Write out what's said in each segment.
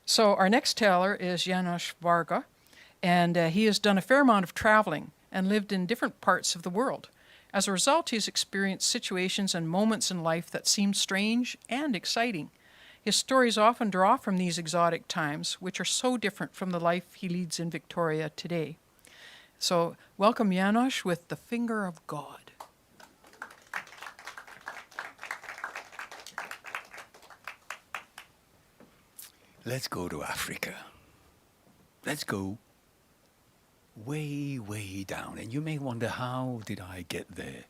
So our next teller is Janos Varga, and he has done a fair amount of traveling and lived in different parts of the world. As a result, he's experienced situations and moments in life that seem strange and exciting. His stories often draw from these exotic times, which are so different from the life he leads in Victoria today. So, welcome Janos with the Finger of God. Let's go to Africa. Let's go way, way down. And you may wonder, how did I get there?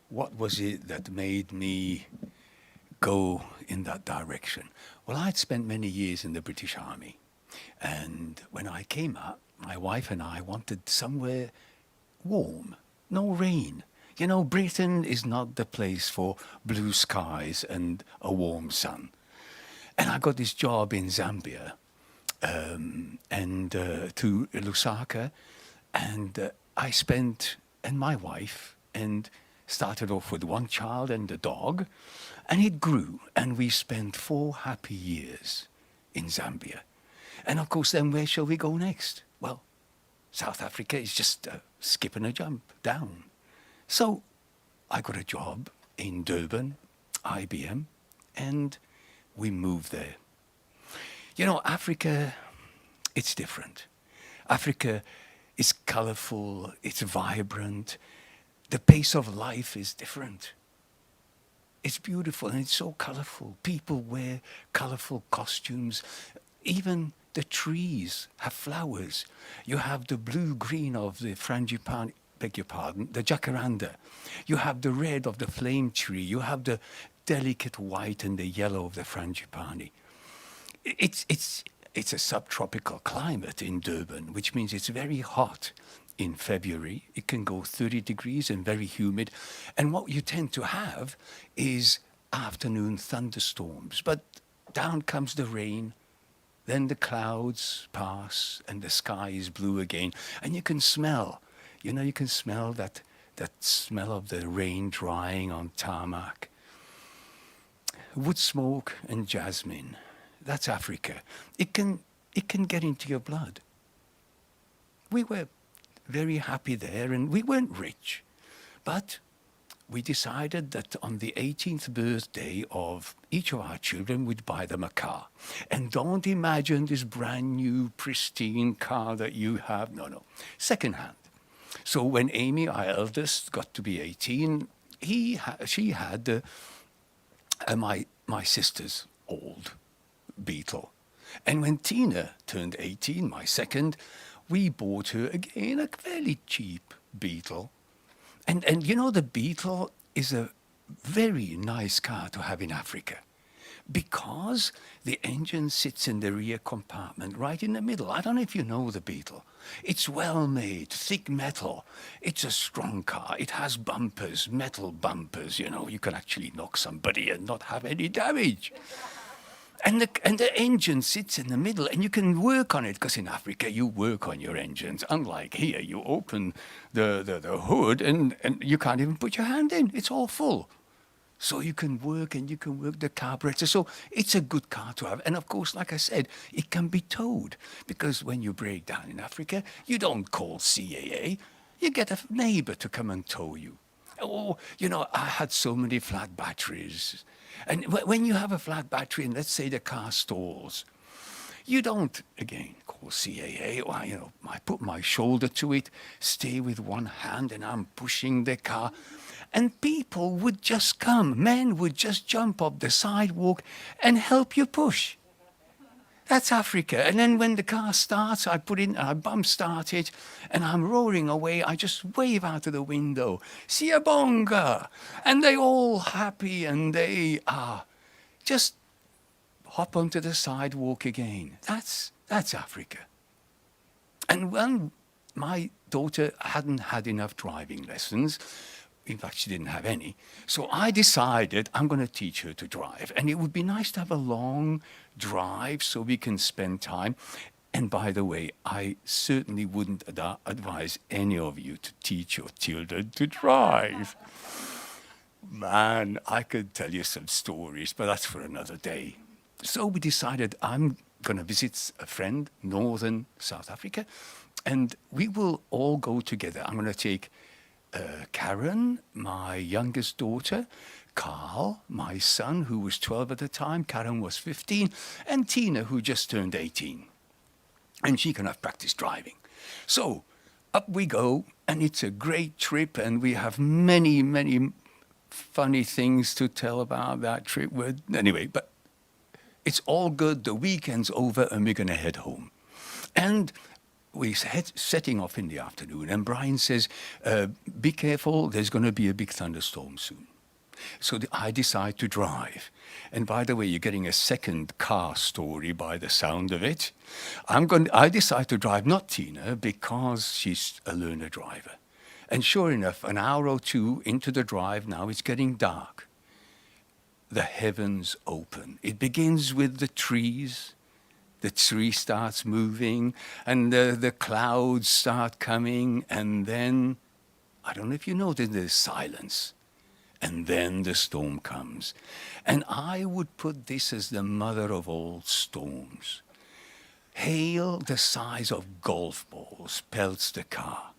What was it that made me go in that direction? Well, I'd spent many years in the British Army. And when I came out, my wife and I wanted somewhere warm, no rain. You know, Britain is not the place for blue skies and a warm sun. And I got this job in Zambia to Lusaka, and I spent, and my wife, and started off with one child and a dog, and it grew, and we spent 4 happy years in Zambia. And of course, then where shall we go next? Well, South Africa is just a skip and a jump down. So I got a job in Durban, IBM, and we moved there. You know, Africa, it's different. Africa is colorful, it's vibrant. The pace of life is different. It's beautiful and it's so colorful. People wear colorful costumes. Even the trees have flowers. You have the blue-green of the frangipani, beg your pardon, the jacaranda. You have the red of the flame tree. You have the delicate white and the yellow of the frangipani. It's a subtropical climate in Durban, which means it's very hot in February. It can go 30 degrees and very humid. And what you tend to have is afternoon thunderstorms. But down comes the rain, then the clouds pass and the sky is blue again. And you can smell, you can smell that smell of the rain drying on tarmac. Wood smoke and jasmine. That's Africa. It can get into your blood. We were very happy there, and we weren't rich. But we decided that on the 18th birthday of each of our children, we'd buy them a car. And don't imagine this brand new, pristine car that you have. No. Second-hand. So when Amy, our eldest, got to be 18, she had my sister's old Beetle. And when Tina turned 18, my second, we bought her again a fairly cheap Beetle. And you know, the Beetle is a very nice car to have in Africa because the engine sits in the rear compartment right in the middle. I don't know if you know the Beetle. It's well made, thick metal. It's a strong car. It has bumpers, metal bumpers, you can actually knock somebody and not have any damage. And the engine sits in the middle, and you can work on it, because in Africa you work on your engines. Unlike here, you open the hood and you can't even put your hand in. It's all full. So you can work, and you can work the carburetor. So it's a good car to have. And of course, like I said, it can be towed, because when you break down in Africa, you don't call CAA. You get a neighbor to come and tow you. Oh, I had so many flat batteries. And when you have a flat battery and let's say the car stalls, you don't, again, call CAA. Or, I put my shoulder to it, stay with one hand, and I'm pushing the car. And people would just come. Men would just jump up the sidewalk and help you push. That's Africa. And then when the car starts, I bump start it, and I'm roaring away. I just wave out of the window, "Siyabonga!" And they all happy, and they just hop onto the sidewalk again. That's Africa. And when my daughter hadn't had enough driving lessons, in fact, she didn't have any. So I decided I'm going to teach her to drive. And it would be nice to have a long drive so we can spend time. And by the way, I certainly wouldn't advise any of you to teach your children to drive. Man, I could tell you some stories, but that's for another day. So we decided I'm going to visit a friend, northern South Africa, and we will all go together. I'm going to take Karen, my youngest daughter, Carl, my son, who was 12 at the time, Karen was 15, and Tina, who just turned 18. And she can have practice driving. So up we go, and it's a great trip, and we have many, many funny things to tell about that trip. Anyway, but it's all good. The weekend's over, and we're going to head home. And we're setting off in the afternoon, and Brian says, be careful, there's going to be a big thunderstorm soon. So I decide to drive. And by the way, you're getting a second car story by the sound of it. I decide to drive, not Tina, because she's a learner driver. And sure enough, an hour or two into the drive, now it's getting dark. The heavens open. It begins with the trees. The tree starts moving, and the clouds start coming, and then, I don't know if you noticed, there's silence. And then the storm comes. And I would put this as the mother of all storms. Hail the size of golf balls pelts the car.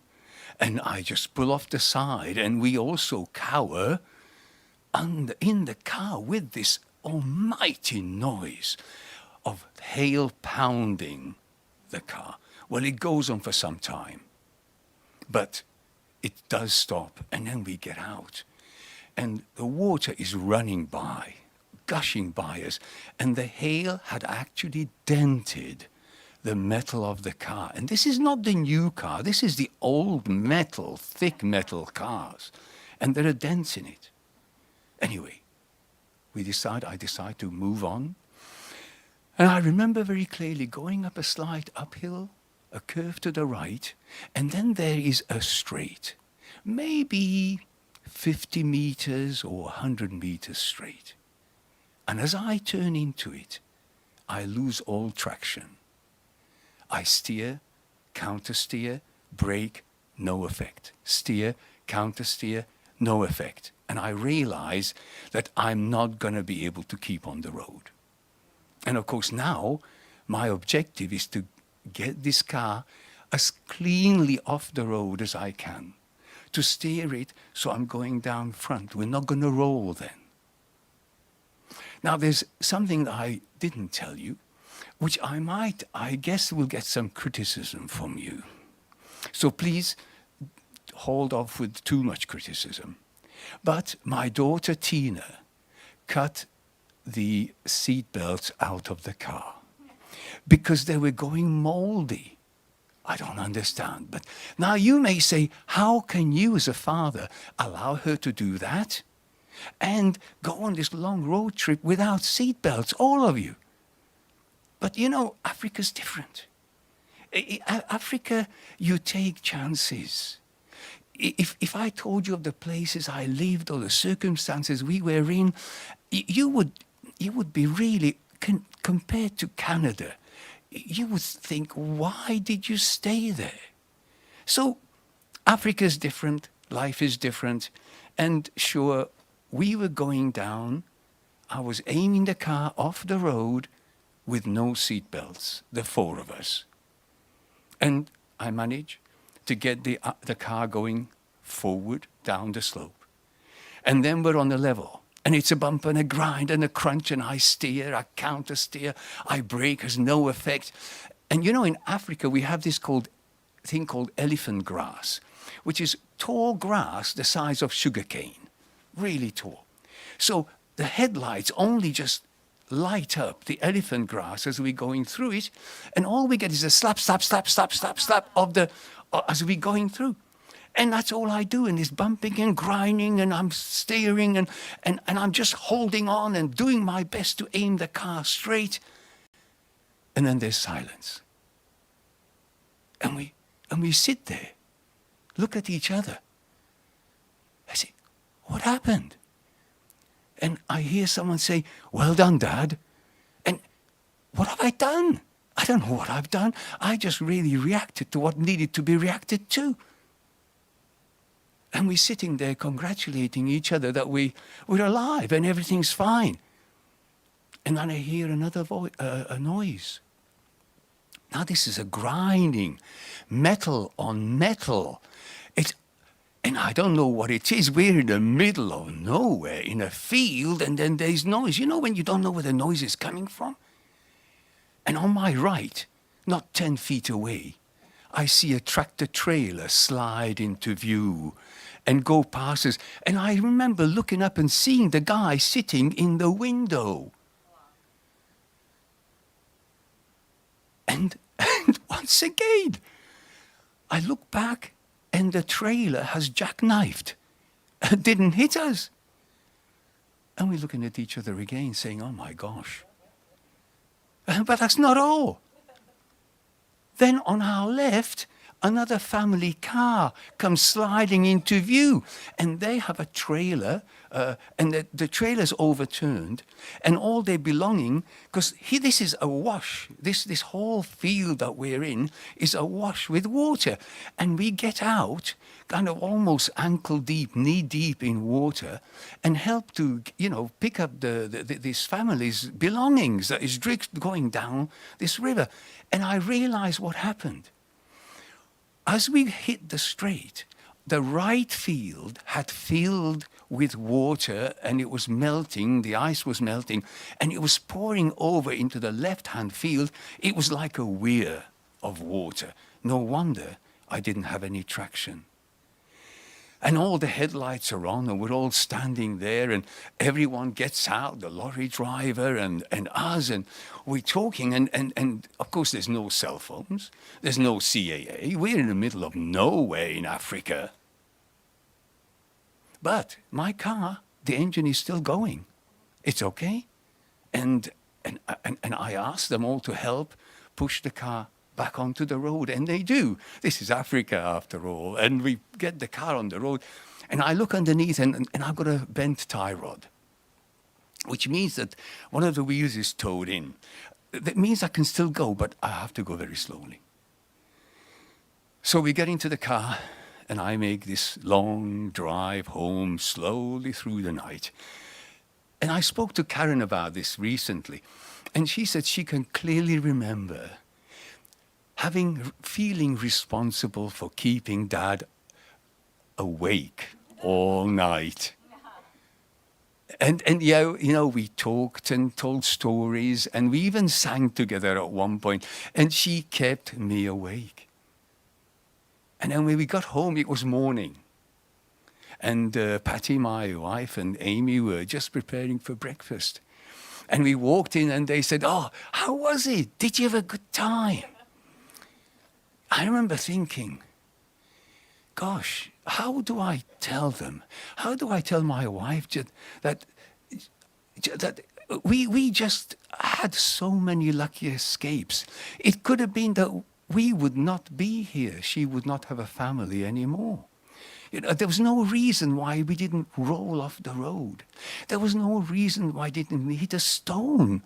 And I just pull off the side, and we also cower in the car with this almighty noise of hail pounding the car. Well, it goes on for some time, but it does stop, and then we get out. And the water is running by, gushing by us, and the hail had actually dented the metal of the car. And this is not the new car, this is the old metal, thick metal cars, and there are dents in it. Anyway, I decide to move on. And I remember very clearly going up a slight uphill, a curve to the right, and then there is a straight, maybe 50 meters or 100 meters straight. And as I turn into it, I lose all traction. I steer, counter-steer, brake, no effect. Steer, counter-steer, no effect. And I realize that I'm not going to be able to keep on the road. And of course now, my objective is to get this car as cleanly off the road as I can, to steer it so I'm going down front. We're not going to roll then. Now there's something that I didn't tell you, which I guess will get some criticism from you. So please hold off with too much criticism. But my daughter Tina cut the seat belts out of the car because they were going moldy. I don't understand. But now you may say, how can you as a father allow her to do that and go on this long road trip without seat belts, all of you? But you know, Africa's different. Africa, you take chances. If I told you of the places I lived or the circumstances we were in, you would be really, compared to Canada, you would think, why did you stay there? So Africa's different, life is different, and sure, we were going down. I was aiming the car off the road with no seat belts, the four of us. And I managed to get the car going forward down the slope. And then we're on the level. And it's a bump and a grind and a crunch, and I steer, I counter steer, I brake, has no effect. And you know, in Africa, we have this thing called elephant grass, which is tall grass the size of sugarcane, really tall. So the headlights only just light up the elephant grass as we're going through it, and all we get is a slap, slap, slap, slap, slap, slap as we're going through. And that's all I do in this bumping and grinding, and I'm steering and I'm just holding on and doing my best to aim the car straight. And then there's silence. And we sit there, look at each other. I say, what happened? And I hear someone say, well done, Dad. And what have I done? I don't know what I've done. I just really reacted to what needed to be reacted to. And we're sitting there congratulating each other that we're alive and everything's fine. And then I hear another a noise Now this is a grinding, metal on metal. And I don't know what it is. We're in the middle of nowhere, in a field, and then there's noise. You know when you don't know where the noise is coming from? And on my right, not 10 feet away, I see a tractor trailer slide into view and go past us. And I remember looking up and seeing the guy sitting in the window. And once again, I look back and the trailer has jackknifed. Didn't hit us. And we're looking at each other again saying, oh my gosh. But that's not all. Then on our left, another family car comes sliding into view. And they have a trailer, and the trailer's overturned, and all their belonging, because this is awash. This whole field that we're in is awash with water. And we get out, kind of almost ankle deep, knee deep in water, and help to, pick up this family's belongings that is going down this river. And I realized what happened. As we hit the straight, the right field had filled with water and it was melting, the ice was melting, and it was pouring over into the left-hand field. It was like a weir of water. No wonder I didn't have any traction. And all the headlights are on and we're all standing there and everyone gets out, the lorry driver and us, and we're talking and of course there's no cell phones, there's no CAA, we're in the middle of nowhere in Africa. But my car, the engine is still going. It's okay. And I asked them all to help push the car back onto the road, and they do. This is Africa after all, and we get the car on the road, and I look underneath, and I've got a bent tie rod, which means that one of the wheels is towed in. That means I can still go, but I have to go very slowly. So we get into the car, and I make this long drive home slowly through the night. And I spoke to Karen about this recently, and she said she can clearly remember feeling responsible for keeping Dad awake all night. And we talked and told stories, and we even sang together at one point, and she kept me awake. And then when we got home, it was morning. And Patty, my wife, and Amy were just preparing for breakfast. And we walked in, and they said, oh, how was it? Did you have a good time? I remember thinking, gosh, how do I tell them? How do I tell my wife that we just had so many lucky escapes? It could have been that we would not be here. She would not have a family anymore. There was no reason why we didn't roll off the road. There was no reason why we didn't hit a stone.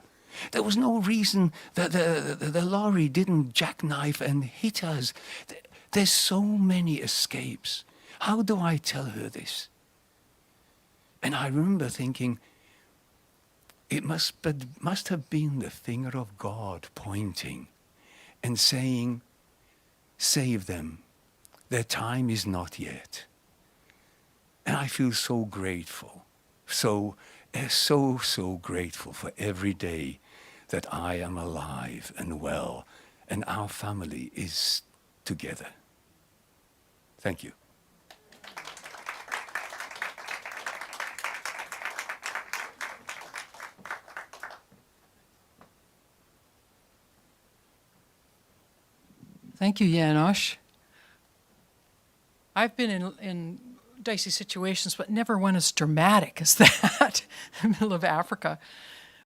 There was no reason that the lorry didn't jackknife and hit us. There's so many escapes. How do I tell her this? And I remember thinking, it must have been the finger of God pointing and saying, save them. Their time is not yet. And I feel so grateful, so grateful for every day that I am alive and well, and our family is together. Thank you. Thank you, Janos. I've been in dicey situations, but never one as dramatic as that in the middle of Africa.